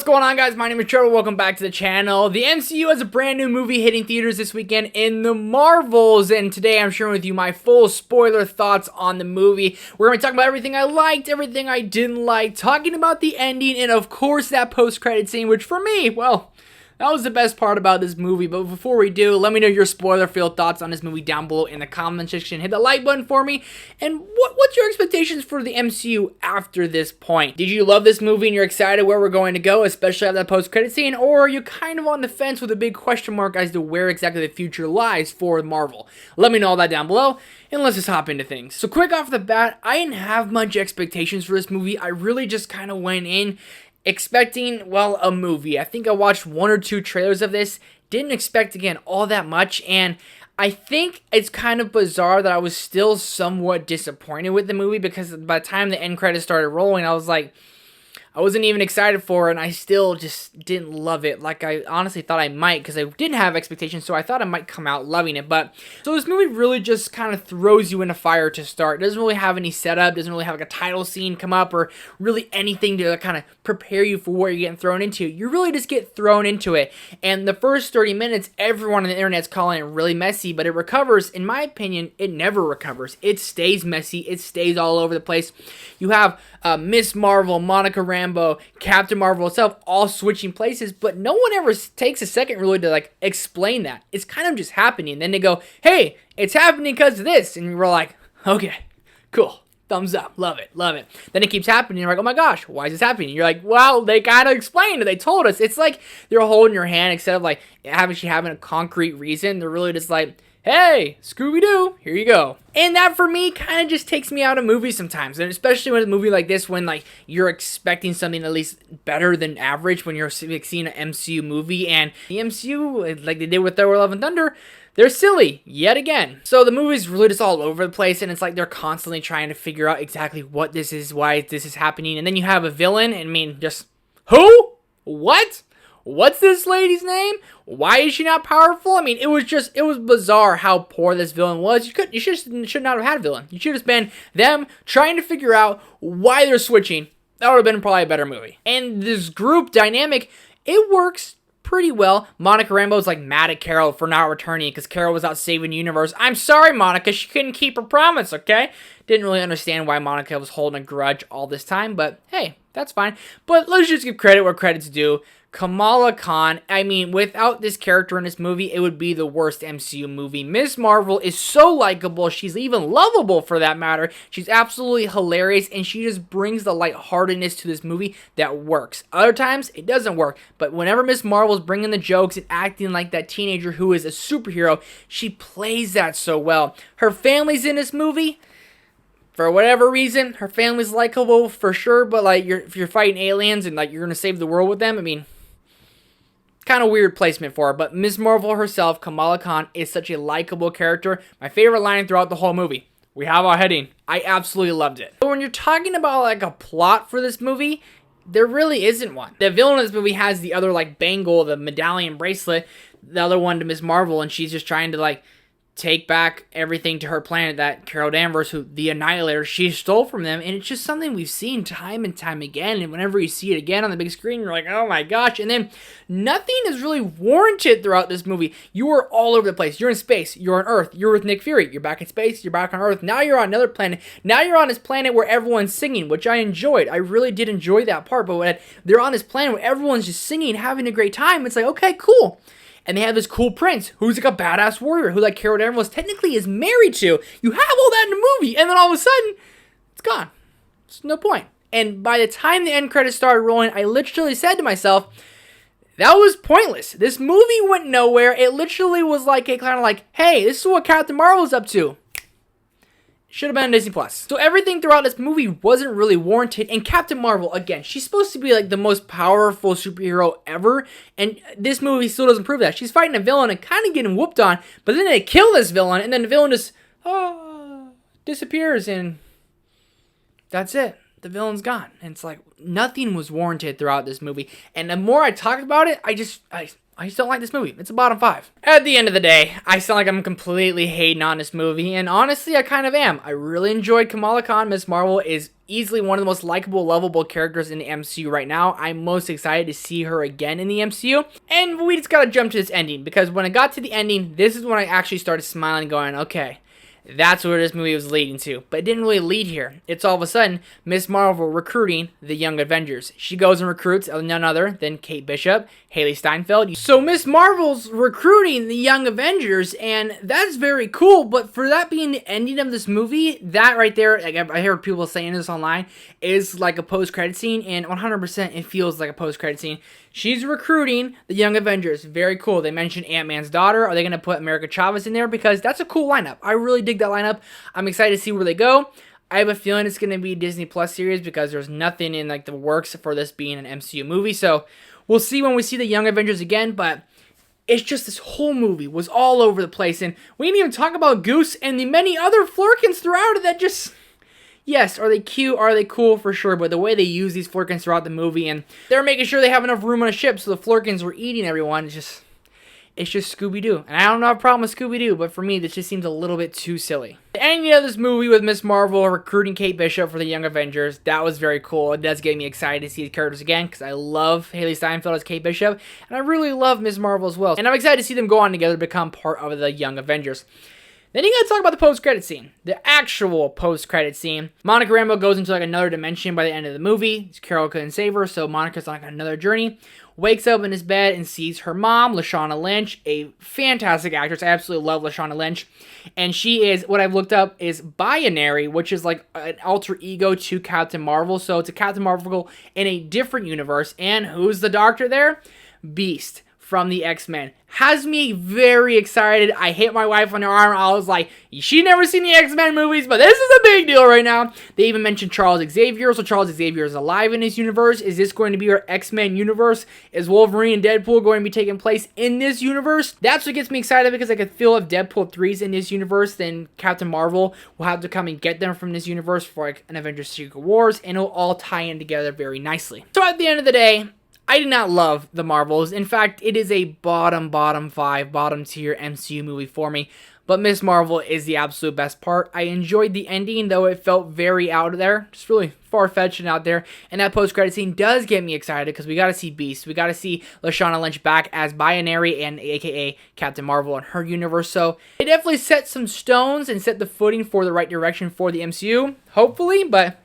What's going on, guys? My name is Trevor. Welcome back to the channel. The MCU has a brand new movie hitting theaters this weekend in the Marvels, and today I'm sharing with you my full spoiler thoughts on the movie. We're going to be talking about everything I liked, everything I didn't like, talking about the ending, and of course that post-credit scene, which for me, well, that was the best part about this movie. But before we do, let me know your spoiler-filled thoughts on this movie down below in the comment section. Hit the like button for me. And what's your expectations for the MCU after this point? Did you love this movie and you're excited where we're going to go, especially after that post-credit scene? Or are you kind of on the fence with a big question mark as to where exactly the future lies for Marvel? Let me know all that down below. And let's just hop into things. So quick off the bat, I didn't have much expectations for this movie. I really just kind of went in expecting, well, a movie. I think I watched one or two trailers of this, didn't expect, again, all that much, and I think it's kind of bizarre that I was still somewhat disappointed with the movie, because by the time the end credits started rolling, I was like, I wasn't even excited for it, and I still just didn't love it like I honestly thought I might, because I didn't have expectations, so I thought I might come out loving it. But so this movie really just kind of throws you in a fire to start. It doesn't really have any setup, doesn't really have like a title scene come up, or really anything to kind of prepare you for what you're getting thrown into. You really just get thrown into it, and the first 30 minutes, everyone on the internet's calling it really messy, but it recovers. In my opinion, it never recovers. It stays messy, it stays all over the place. You have Miss Marvel, Monica Rambeau, Captain Marvel itself, all switching places, but no one ever takes a second really to like explain that. It's kind of just happening. And then they go, hey, it's happening because of this. And we're like, okay, cool. Thumbs up. Love it. Love it. Then it keeps happening. You're like, oh my gosh, why is this happening? You're like, well, they kind of explained it. They told us. It's like they're holding your hand instead of like actually having a concrete reason. They're really just like, hey, Scooby-Doo, here you go. And that, for me, kind of just takes me out of movies sometimes. And especially with a movie like this, when, like, you're expecting something at least better than average when you're seeing an MCU movie. And the MCU, like they did with Thor: Love and Thunder, they're silly, yet again. So the movie's really just all over the place, and it's like they're constantly trying to figure out exactly what this is, why this is happening. And then you have a villain, and I mean, just, who? What? What's this lady's name? Why is she not powerful? I mean, it was bizarre how poor this villain was. You should not have had a villain. You should have been them trying to figure out why they're switching. That would have been probably a better movie. And this group dynamic, it works pretty well. Monica Rambeau's like mad at Carol for not returning because Carol was out saving the universe. I'm sorry, Monica, she couldn't keep her promise, okay? Didn't really understand why Monica was holding a grudge all this time, but hey, that's fine. But let's just give credit where credit's due. Kamala Khan, I mean, without this character in this movie, it would be the worst MCU movie. Miss Marvel is so likable. She's even lovable for that matter. She's absolutely hilarious, and she just brings the lightheartedness to this movie that works. Other times, it doesn't work, but whenever Miss Marvel's bringing the jokes and acting like that teenager who is a superhero, she plays that so well. Her family's in this movie. For whatever reason, her family's likable for sure, but like if you're fighting aliens and like you're gonna save the world with them, I mean, kind of weird placement for her. But Ms. Marvel herself, Kamala Khan, is such a likable character. My favorite line throughout the whole movie: we have our heading. I absolutely loved it. But when you're talking about like a plot for this movie, there really isn't one. The villain of this movie has the other like bangle, the medallion bracelet, the other one to Ms. Marvel, and she's just trying to like take back everything to her planet that Carol Danvers, who the Annihilator, she stole from them. And it's just something we've seen time and time again, and whenever you see it again on the big screen, you're like, oh my gosh. And then nothing is really warranted throughout this movie. You are all over the place. You're in space, you're on Earth, you're with Nick Fury, you're back in space, you're back on Earth, now you're on another planet, now you're on this planet where everyone's singing, which I enjoyed. I really did enjoy that part. But when they're on this planet where everyone's just singing, having a great time, it's like, okay, cool. And they have this cool prince who's like a badass warrior who like Carol Danvers technically is married to. You have all that in the movie, and then all of a sudden, it's gone. It's no point. And by the time the end credits started rolling, I literally said to myself, that was pointless. This movie went nowhere. It literally was like a kind of like, hey, this is what Captain Marvel's up to. Should have been on Disney Plus. So everything throughout this movie wasn't really warranted. And Captain Marvel, again, she's supposed to be like the most powerful superhero ever. And this movie still doesn't prove that. She's fighting a villain and kind of getting whooped on. But then they kill this villain. And then the villain just disappears. And that's it. the villain's gone. And it's like, nothing was warranted throughout this movie. And the more I talk about it, I just don't like this movie. It's a bottom 5. At the end of the day, I sound like I'm completely hating on this movie, and honestly, I kind of am. I really enjoyed Kamala Khan. Ms. Marvel is easily one of the most likable, lovable characters in the MCU right now. I'm most excited to see her again in the MCU, and we just gotta jump to this ending, because when I got to the ending, this is when I actually started smiling, going, okay, that's where this movie was leading to. But it didn't really lead here. It's all of a sudden Ms. Marvel recruiting the Young Avengers. She goes and recruits none other than Kate Bishop, Haley Steinfeld. So Ms. Marvel's recruiting the Young Avengers, and that's very cool. But for that being the ending of this movie, that right there, like I heard people saying this online, is like a post-credit scene, and 100% it feels like a post-credit scene. She's recruiting the Young Avengers. Very cool. They mentioned Ant-Man's daughter. Are they going to put America Chavez in there? Because that's a cool lineup. I really dig that lineup. I'm excited to see where they go. I have a feeling it's going to be a Disney Plus series because there's nothing in like the works for this being an MCU movie. So we'll see when we see the Young Avengers again, but it's just this whole movie was all over the place. And we didn't even talk about Goose and the many other Flurkins throughout it that just... Yes, are they cute? Are they cool? For sure, but the way they use these Flurkins throughout the movie, and they're making sure they have enough room on a ship so the Flurkins were eating everyone, it's just Scooby-Doo. And I don't have a problem with Scooby-Doo, but for me, this just seems a little bit too silly. The ending of this movie with Ms. Marvel recruiting Kate Bishop for the Young Avengers, that was very cool. It does get me excited to see the characters again, because I love Haley Steinfeld as Kate Bishop, and I really love Ms. Marvel as well. And I'm excited to see them go on together to become part of the Young Avengers. Then you gotta talk about the post-credit scene. The actual post-credit scene. Monica Rambeau goes into like another dimension by the end of the movie. Carol couldn't save her, so Monica's on like another journey. Wakes up in his bed and sees her mom, Lashana Lynch, a fantastic actress. I absolutely love Lashana Lynch. And she is, what I've looked up, is binary, which is like an alter ego to Captain Marvel. So it's a Captain Marvel in a different universe. And who's the doctor there? Beast from the X-Men. Has me very excited. I hit my wife on her arm. I was like, she never seen the X-Men movies, but this is a big deal right now. They even mentioned Charles Xavier, so Charles Xavier is alive in this universe. Is this going to be our X-Men universe? Is Wolverine and Deadpool going to be taking place in this universe? That's what gets me excited, because I could feel if Deadpool 3 is in this universe, then Captain Marvel will have to come and get them from this universe for like an Avengers Secret Wars, and it'll all tie in together very nicely. So at the end of the day, I did not love The Marvels. In fact, it is a bottom 5, bottom tier MCU movie for me. But Ms. Marvel is the absolute best part. I enjoyed the ending, though it felt very out there. Just really far-fetched and out there. And that post-credit scene does get me excited, because we got to see Beast. We got to see Lashana Lynch back as binary, and aka Captain Marvel in her universe. So it definitely set some stones and set the footing for the right direction for the MCU. Hopefully, but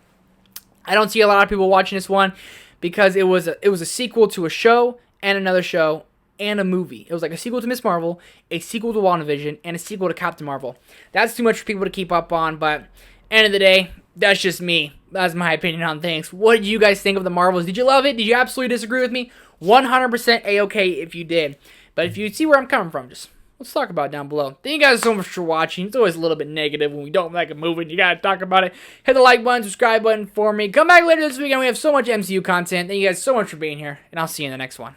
I don't see a lot of people watching this one, because it was a sequel to a show and another show and a movie. It was like a sequel to Ms. Marvel, a sequel to WandaVision, and a sequel to Captain Marvel. That's too much for people to keep up on, but end of the day, that's just me. That's my opinion on things. What did you guys think of The Marvels? Did you love it? Did you absolutely disagree with me? 100% A-okay if you did. But if you see where I'm coming from, just let's talk about it down below. Thank you guys so much for watching. It's always a little bit negative when we don't like a movie and you gotta talk about it. Hit the like button, subscribe button for me. Come back later this weekend. We have so much MCU content. Thank you guys so much for being here, and I'll see you in the next one.